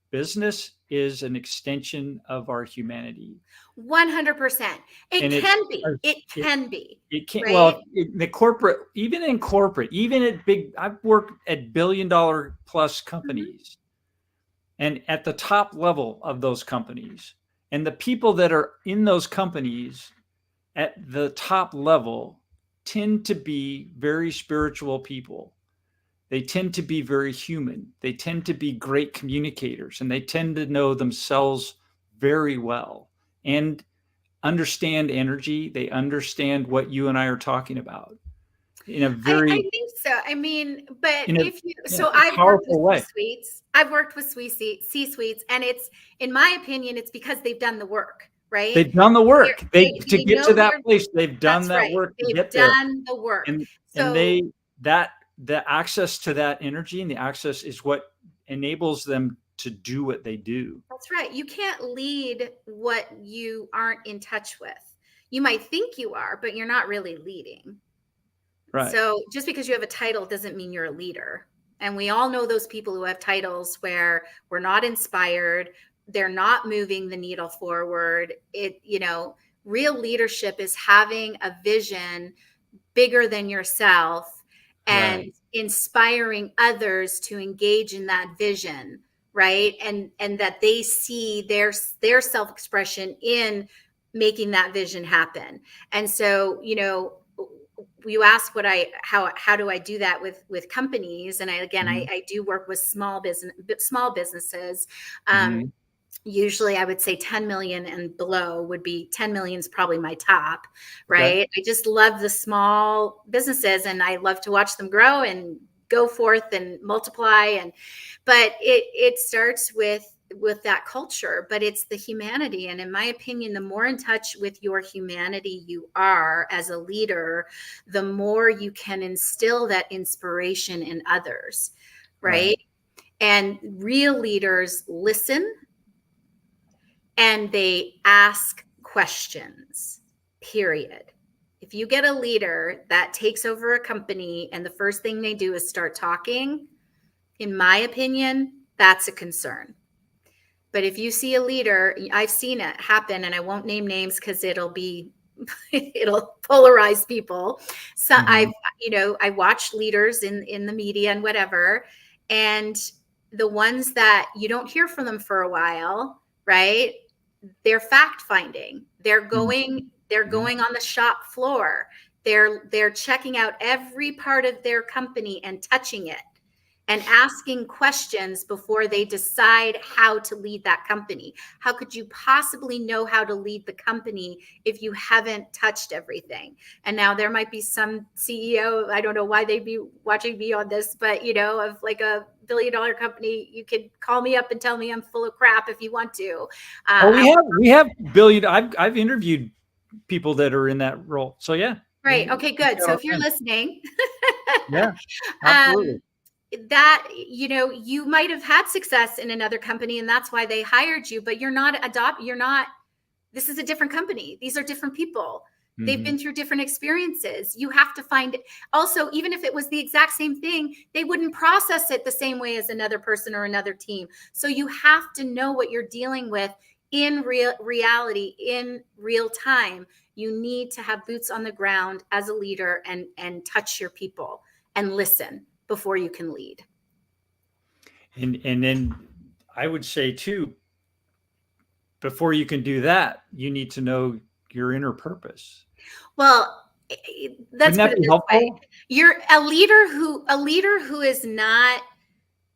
business is an extension of our humanity, 100%. It and it's can be. It it can be. it can't. Right. Well, the corporate, even at big, I've worked at billion-dollar plus Mhm. companies, and at the top level of those companies, and the people that are in those companies at the top level tend to be very spiritual people. They tend to be very human. They tend to be great communicators, and they tend to know themselves very well and understand energy. They understand what you and I are talking about in a I very think so. I mean, but in a if you, yeah, so I've worked with powerful way. C-suites. I've worked with C-suites, and it's, in my opinion, it's because they've done the work, right? They've done the work. To They get to know that their, place, they've done that's that right. work to They've get there. done the work. And So they that the access to that energy and the access is what enables them to do what they do. that's right. You can't lead what you aren't in touch with. You might think you are, but you're not really leading. Right. So just because you have a title doesn't mean you're a leader. And we all know those people who have titles where we're not inspired, they're not moving the needle forward. Real leadership is having a vision bigger than yourself and Right. inspiring others to engage in that vision, right? And that they see their self-expression in making that vision happen. And so, you ask how do I do that with companies, and Mhm. I do work with small businesses. Mhm. Usually I would say 10 million and below would be 10 million is probably my top, Okay. right? I just love the small businesses, and I love to watch them grow and go forth and multiply. But it starts with that culture, but it's the humanity. And in my opinion, the more in touch with your humanity you are as a leader, the more you can instill that inspiration in others, Right. right? And real leaders listen and they ask questions, period. If you get a leader that takes over a company and the first thing they do is start talking, in my opinion, that's a concern. But if you see a leader, I've seen it happen, and I won't name names because it'll polarize people. So Mhm. I watch leaders in the media and whatever, and the ones that you don't hear from them for a while, right? They're fact finding. Mhm. They're Mhm. going on the shop floor. They're checking out every part of their company and touching it and asking questions before they decide how to lead that company. How could you possibly know how to lead the company if you haven't touched everything? And now there might be some CEO, I don't know why they'd be watching me on this, but of like a billion-dollar company. You could call me up and tell me I'm full of crap if you want to. Oh, we have billion. I've interviewed people that are in that role. So yeah. Right. Okay, good. So if you're listening, yeah, absolutely. That, you might have had success in another company and that's why they hired you, but this is a different company. These are different people. They've been through different experiences. You have to find also, even if it was the exact same thing, they wouldn't process it the same way as another person or another team. So you have to know what you're dealing with in reality, in real time. You need to have boots on the ground as a leader and touch your people and listen before you can lead. And then I would say too, before you can do that, you need to know your inner purpose. Well, let's put it this way. You're a leader who is not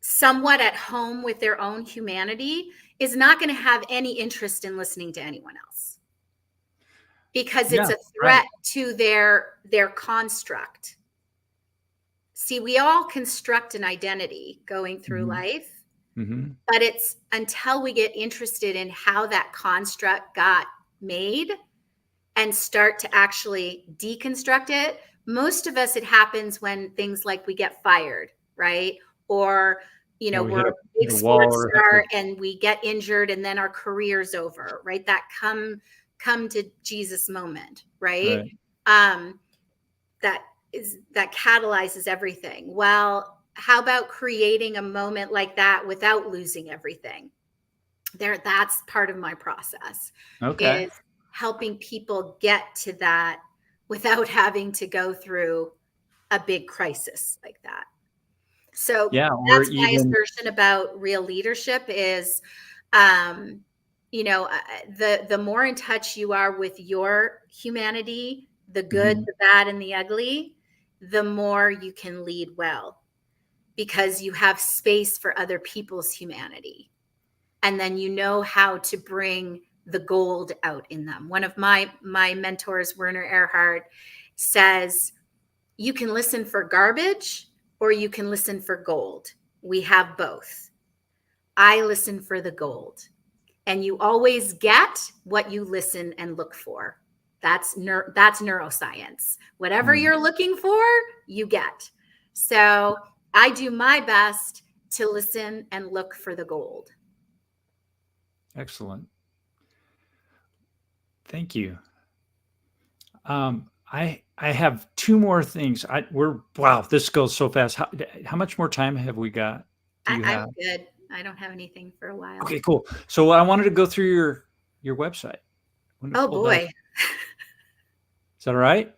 somewhat at home with their own humanity is not going to have any interest in listening to anyone else, because it's a threat to their construct. See, we all construct an identity going through life, but it's until we get interested in how that construct got made and start to actually deconstruct it. Most of us, it happens when things like we get fired, right? Or, we're a big sports star and we get injured and then our career's over, right? That come to Jesus moment, right? That catalyzes everything. Well, how about creating a moment like that without losing everything? That's part of my process. Okay. Is helping people get to that without having to go through a big crisis like that. So that's my assertion about real leadership is, the more in touch you are with your humanity, the good, the bad, and the ugly, the more you can lead well, because you have space for other people's humanity. And then you know how to bring the gold out in them. One of my mentors, Werner Erhard, says, you can listen for garbage or you can listen for gold. We have both. I listen for the gold. And you always get what you listen and look for. That's neuroscience. Whatever you're looking for, you get. So I do my best to listen and look for the gold. Excellent. Thank you. I have two more things. Wow, this goes so fast. How much more time have we got? I'm good. I don't have anything for a while. Okay, cool. So I wanted to go through your website. Oh boy. Is that all right?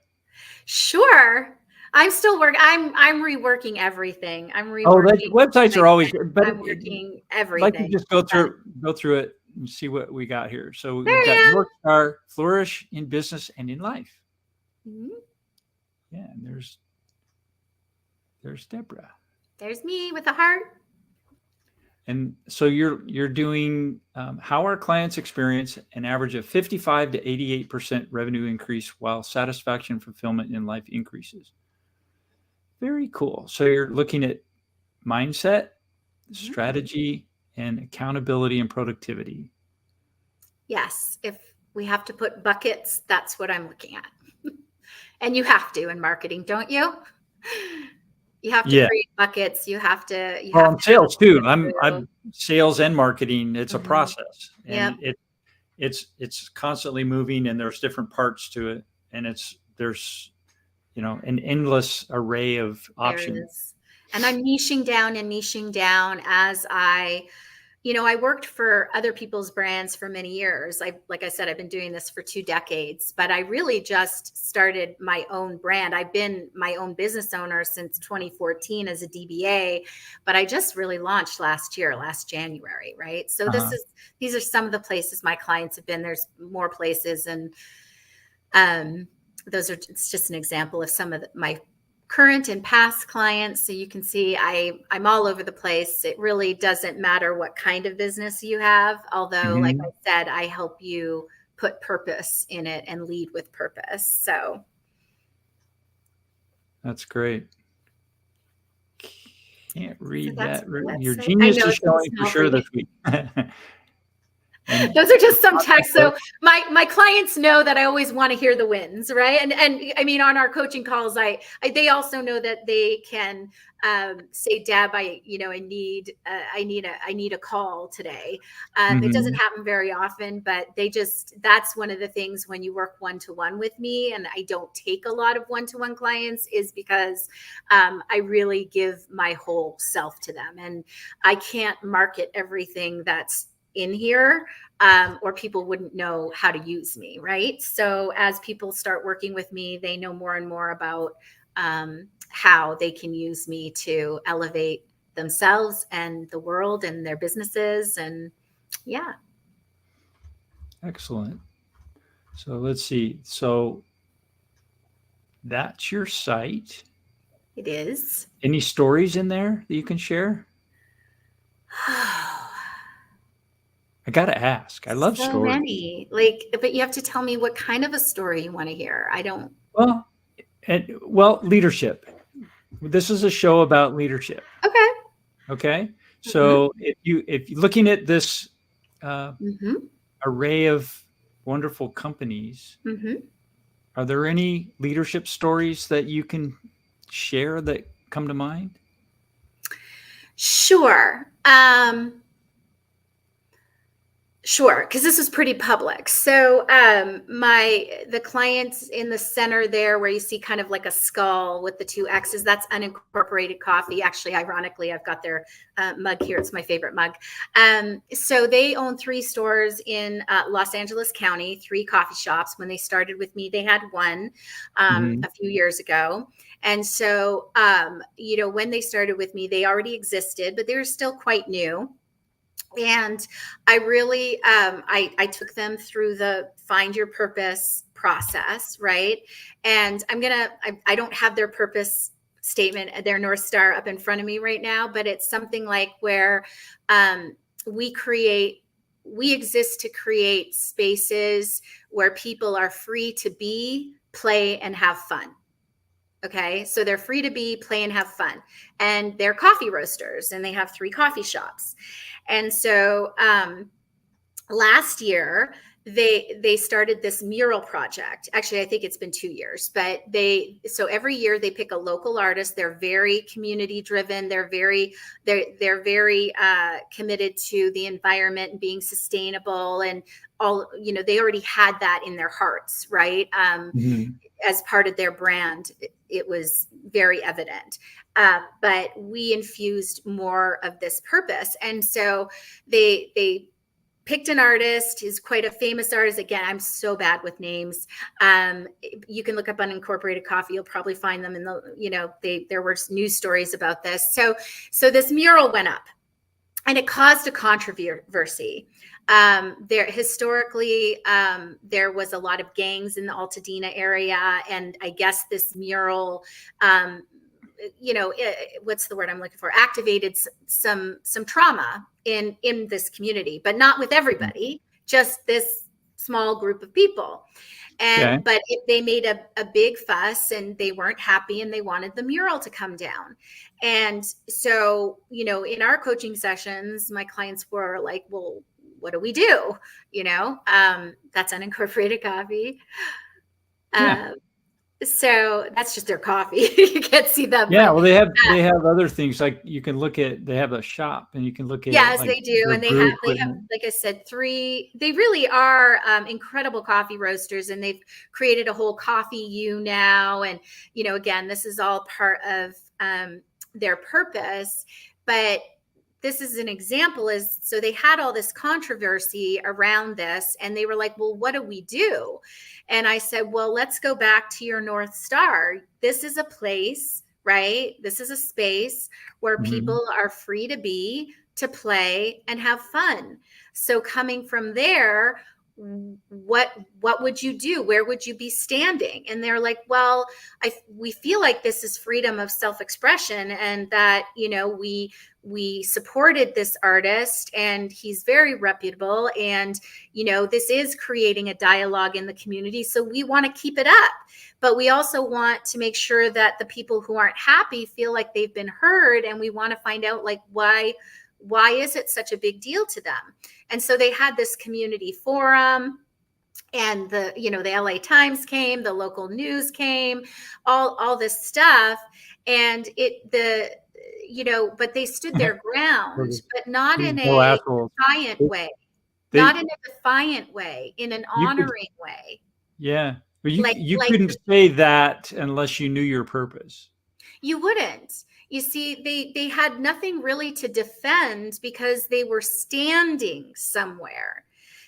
Sure. I'm still I'm reworking everything. Websites are always, but I'm working everything. I'd like to just go through it and see what we got here. So we've got North Star, flourish in business and in life. Yeah, and there's Deborah. There's me with a heart. And so you're doing how our clients experience an average of 55 to 88% revenue increase while satisfaction, fulfillment in life increases. Very cool. So you're looking at mindset, strategy, and accountability and productivity. Yes. If we have to put buckets, that's what I'm looking at. And you have to in marketing, don't you? You have to create buckets. You have to. I'm sales too. I'm sales and marketing. It's a process, and it's constantly moving, and there's different parts to it, and there's an endless array of options. And I'm niching down as I worked for other people's brands for many years. Like I said, I've been doing this for 2 decades, but I really just started my own brand. I've been my own business owner since 2014 as a DBA, but I just really launched last January, right? So these are some of the places my clients have been. There's more places, and it's just an example of some of my current and past clients. So you can see I'm all over the place. It really doesn't matter what kind of business you have. Although, like I said, I help you put purpose in it and lead with purpose. So that's great. Can't So read that's that. that's Your so. I genius know is it's so showing for small for sure you. this week. And Those are just some texts. book. So my clients know that I always want to hear the wins, right? And I mean, on our coaching calls, they also know that they can say, Deb, I need a call today. It doesn't Mhm. happen very often, but that's one of the things when you work one-to-one with me, and I don't take a lot of one-to-one clients, is because I really give my whole self to them, and I can't market everything that's in here, or people wouldn't know how to use me, right? So as people start working with me, they know more and more about how they can use me to elevate themselves and the world and their businesses. And yeah, Excellent. So let's see. So that's your site. it is. Any stories in there that you can share? I gotta ask. I love So stories. many, like, but you have to tell me what kind of a story you want to hear. I don't. Well, leadership. This is a show about leadership. Okay. Okay. Mm-hmm. So if you're looking at this uh, Mm-hmm. array of wonderful companies, Mm-hmm. are there any leadership stories that you can share that come to mind? Sure. Sure, because this is pretty public. So the clients in the center there, where you see kind of like a skull with the two X's, that's Unincorporated Coffee. Actually, ironically, I've got their mug here. It's my favorite mug. So they own 3 stores in Los Angeles County, 3 coffee shops. When they started with me, they had one Mhm. a few years ago. And so, when they started with me, they already existed, but they were still quite new. And I really I took them through the find your purpose process, right? And I don't have their purpose statement, their North Star up in front of me right now, but it's something like where um, we create we exist to create spaces where people are free to be, play, and have fun. Okay, so they're free to be, play, and have fun. And they're coffee roasters, and they have 3 coffee shops. And so last year they started this mural project. Actually, I think it's been 2 years, but so every year they pick a local artist. They're very community driven. They're very committed to the environment and being sustainable, and all, they already had that in their hearts, right? Mhm. As part of their brand, it was very evident. But we infused more of this purpose, and so they picked an artist who's quite a famous artist. Again, I'm so bad with names. You can look up Unincorporated Coffee. You'll probably find them in there were news stories about this. So this mural went up, and it caused a controversy. There historically, there was a lot of gangs in the Altadena area, and I guess this mural, what's the word I'm looking for? Activated some trauma in this community, but not with everybody, just this small group of people. Okay. But they made a big fuss, and they weren't happy, and they wanted the mural to come down. And so, in our coaching sessions, my clients were like, well, what do we do? That's Unincorporated Coffee. Yeah. Uh, so that's just their coffee. You can't see them, Yeah. but Well, they have other things, like you can look at. They have a shop, and you can look at yes, like they do. their And brew they have, equipment. like I said, 3, they really are incredible coffee roasters, and they've created a whole coffee U now. And, again, this is all part of their purpose. But this is an example, is so they had all this controversy around this, and they were like, well, what do we do? And I said, well, let's go back to your North Star. This is a place, right? This is a space where Mhm. people are free to be, to play, and have fun. So coming from there, what would you do? Where would you be standing? And they're like, well, we feel like this is freedom of self-expression, and that, we supported this artist and he's very reputable, and this is creating a dialogue in the community, so we want to keep it up, but we also want to make sure that the people who aren't happy feel like they've been heard, and we want to find out, like, why is it such a big deal to them? And so they had this community forum, and the LA Times came, the local news came, all this stuff, and but they stood their ground, but not in No a assholes. defiant way, They, in an you could, honoring way. yeah. But you Like couldn't say that unless you knew your purpose. you wouldn't. You see, they had nothing really to defend because they were standing somewhere.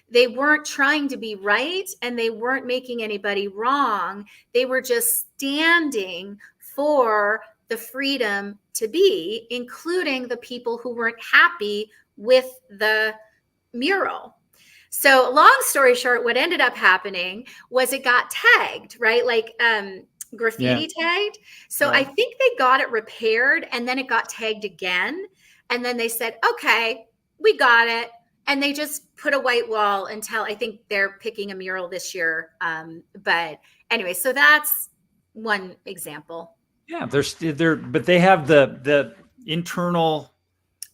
They weren't trying to be right, and they weren't making anybody wrong. They were just standing for the freedom to be, including the people who weren't happy with the mural. So long story short, what ended up happening was it got tagged, right? Like graffiti tagged. So I think they got it repaired, and then it got tagged again. And then they said, okay, we got it. And they just put a white wall until, I think they're picking a mural this year. But anyway, so that's one example. Yeah, but they have the internal,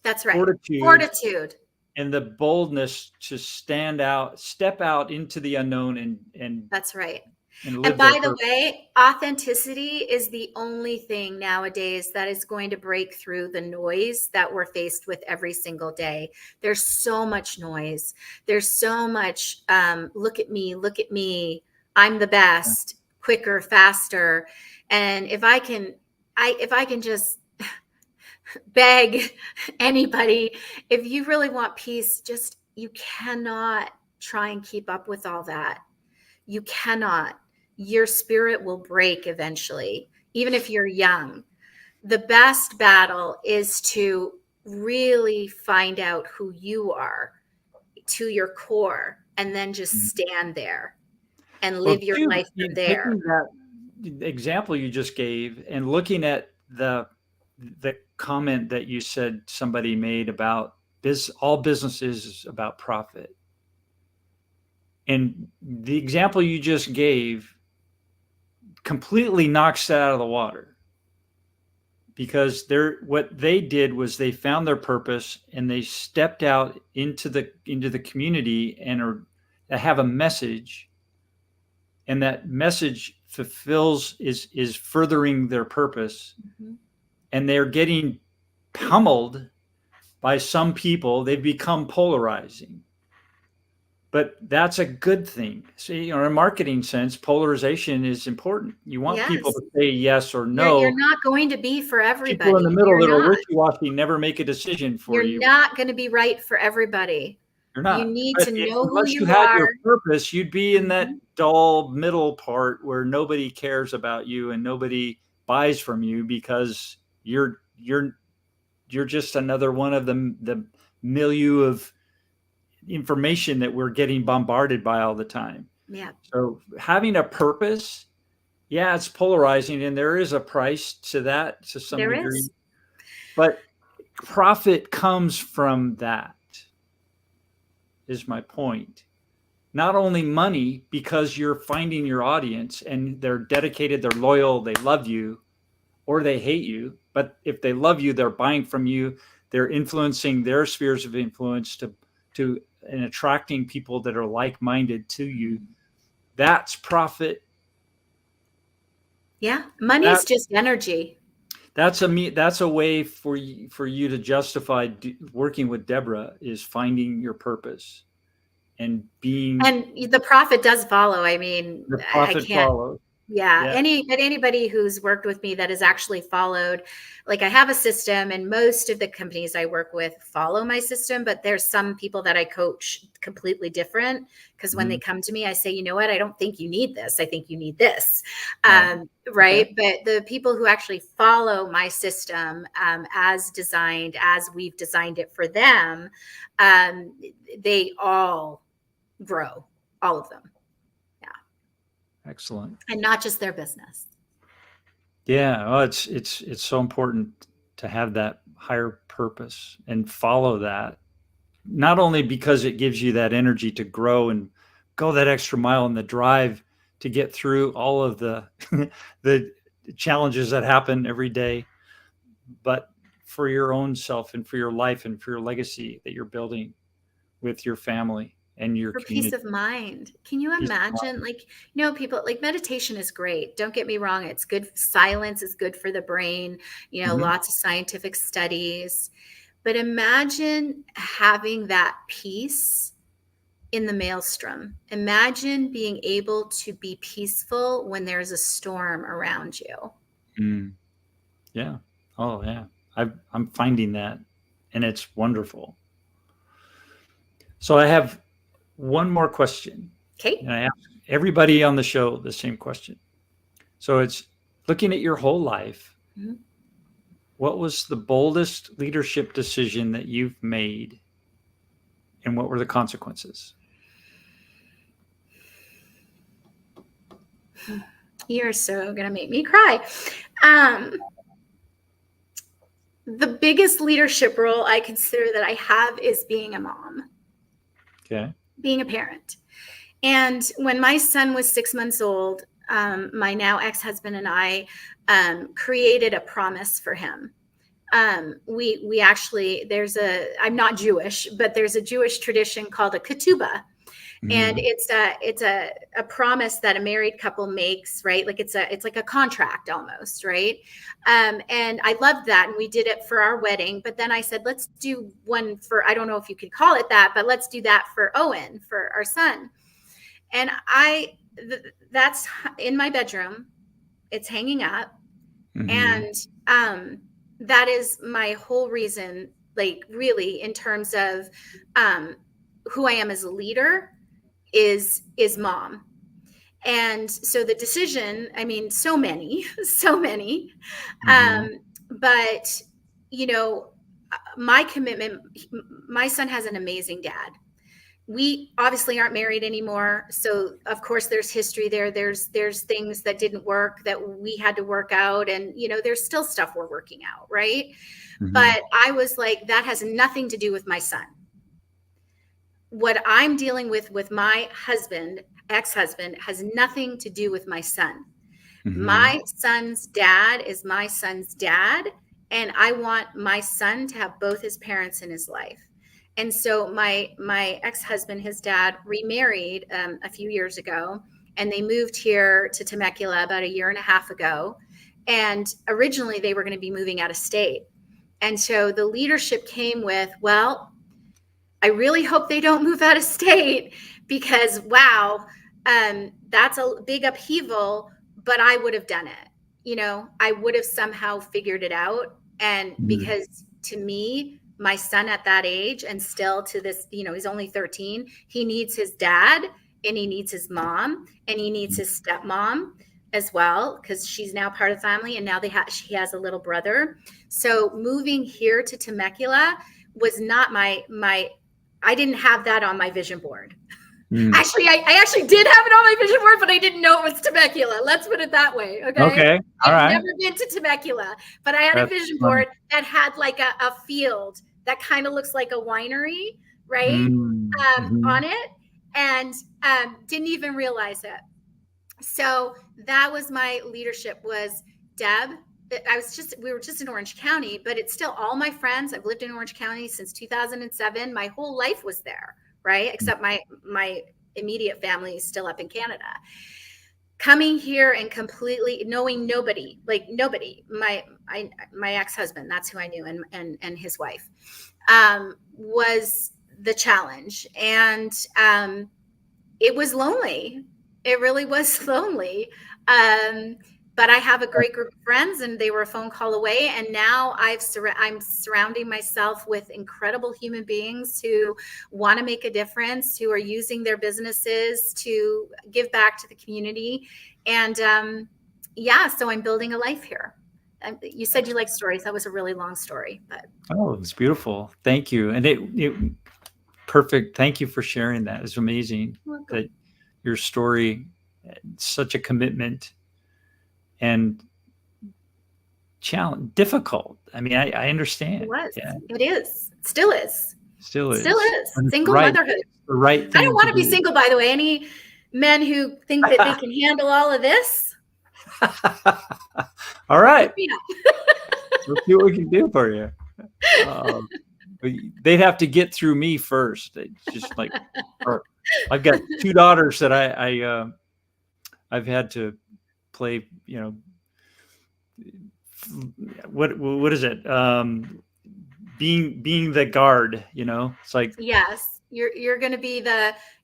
that's right, fortitude and the boldness to step out into the unknown, and that's right. And by the way, authenticity is the only thing nowadays that is going to break through the noise that we're faced with every single day. There's so much noise. There's so much, look at me, I'm the best, quicker, faster. And if I can just beg anybody, if you really want peace, you cannot try and keep up with all that. You cannot. Your spirit will break eventually, even if you're young. The best battle is to really find out who you are to your core, and then just stand there and live your life from there. Taking that example you just gave and looking at the comment that you said somebody made about all business is about profit. And the example you just gave completely knocks that out of the water, because what they did was they found their purpose and they stepped out into the community and have a message, and that message is furthering their purpose. Mm-hmm. And they're getting pummeled by some people. They've become polarizing. But that's a good thing. See, in a marketing sense, polarization is important. You want people to say yes or no. You're not going to be for everybody. People in the middle that are wishy-washy never make a decision for you. You're not going to be right for everybody. You're not. You need to know who you had are. Your purpose, you'd be in that dull middle part where nobody cares about you and nobody buys from you, because you're just another one of the milieu of information that we're getting bombarded by all the time. Yeah. So having a purpose, it's polarizing, and there is a price to that to some degree. But profit comes from that, is my point. Not only money, because you're finding your audience and they're dedicated, they're loyal, they love you, or they hate you. But if they love you, they're buying from you, they're influencing their spheres of influence and attracting people that are like-minded to you. That's profit. Yeah, money is just energy. That's a way for you to justify working with Deborah, is finding your purpose and being. And the profit does follow. I mean, the profit follows. Yeah. Anybody who's worked with me that has actually followed, like, I have a system, and most of the companies I work with follow my system, but there's some people that I coach completely different, because when they come to me, I say, you know what, I don't think you need this. I think you need this. Right. Okay. But the people who actually follow my system as designed, as we've designed it for them, they all grow. all of them. Yeah. Excellent. And not just their business. Yeah. Well, it's so important to have that higher purpose and follow that. Not only because it gives you that energy to grow and go that extra mile in the drive to get through all of the the challenges that happen every day, but for your own self and for your life and for your legacy that you're building with your family and your For peace community. of mind. Can you Peace of imagine? Like, people like meditation is great. Don't get me wrong. It's good. Silence is good for the brain, mind. lots of scientific studies. But imagine having that peace in the maelstrom. Imagine being able to be peaceful when there's a storm around you. Yeah. Oh, yeah. I'm finding that, and it's wonderful. So I have one more question. Okay. And I ask everybody on the show the same question. So it's looking at your whole life. Mhm. What was the boldest leadership decision that you've made, and what were the consequences? You're so going to make me cry. The biggest leadership role I consider that I have is being a mom. Okay. Being a parent. And when my son was 6 months old, my now ex-husband and I created a promise for him. We actually, I'm not Jewish, but there's a Jewish tradition called a ketubah. And it's a promise that a married couple makes, right? Like it's like a contract almost, right? And I loved that, and we did it for our wedding. But then I said, let's do one for, I don't know if you could call it that, but let's do that for Owen, for our son. And that's in my bedroom. It's hanging up, and that is my whole reason. Like really, in terms of who I am as a leader. Is mom. And so the decision, I mean, so many, but my commitment, my son has an amazing dad. We obviously aren't married anymore. So of course there's history there. There's things that didn't work that we had to work out. And, there's still stuff we're working out. Right. But I was like, that has nothing to do with my son. What I'm dealing with my husband, ex-husband, has nothing to do with my son. My son's dad is my son's dad, and I want my son to have both his parents in his life. And so my ex-husband, his dad, remarried a few years ago, and they moved here to Temecula about 1.5 years ago. And originally they were going to be moving out of state. And so the leadership came with, well, I really hope they don't move out of state, because wow, that's a big upheaval, but I would have done it. I would have somehow figured it out. And because to me, my son at that age, and still to this, he's only 13, he needs his dad, and he needs his mom, and he needs his stepmom as well, because she's now part of the family, and now she has a little brother. So moving here to Temecula was not I didn't have that on my vision board. Actually, I actually did have it on my vision board, but I didn't know it was Temecula. Let's put it that way. Okay. All right. I've never been to Temecula, but I had a vision board that had like a field that kind of looks like a winery, right? On it, and didn't even realize it. So that was my leadership, was Deb. We were just in Orange County, but it's still all my friends. I've lived in Orange County since 2007. My whole life was there, right? Except my immediate family is still up in Canada. Coming here and completely knowing nobody, my ex-husband, that's who I knew, and his wife, was the challenge. And it was lonely. It really was lonely. But I have a great group of friends, and they were a phone call away. And now I'm surrounding myself with incredible human beings who want to make a difference, who are using their businesses to give back to the community. And so I'm building a life here. You said you like stories. That was a really long story, but it was beautiful. Thank you. And it perfect. Thank you for sharing that. It's amazing that your story. It's such a commitment and challenge, difficult. I mean, I understand. It was. Yeah, It is. It still is. still is. Still is. And it's Single right, motherhood. the right thing I don't want to be do. single, by the way. Any men who think that they can handle all of this, All right. hit me up. Let's see what we can do for you. They'd have to get through me first. It's just like, I've got 2 daughters that I've had to play, you know, what is it? Being the guard, you know, it's like, Yes, you're going to be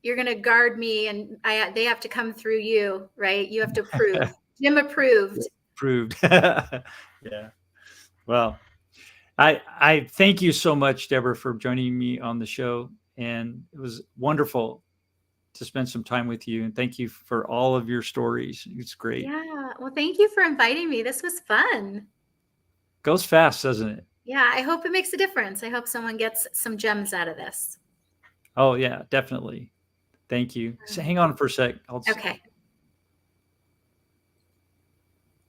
you're going to guard me, and they have to come through you, right? You have to prove. Jim approved. Proved. Yeah. Well, I thank you so much, Deborah, for joining me on the show. And it was wonderful to spend some time with you. And thank you for all of your stories. It's great. Yeah. Well, thank you for inviting me. This was fun. Goes fast, doesn't it? Yeah. I hope it makes a difference. I hope someone gets some gems out of this. Oh, yeah, definitely. Thank you. So hang on for a sec. Okay.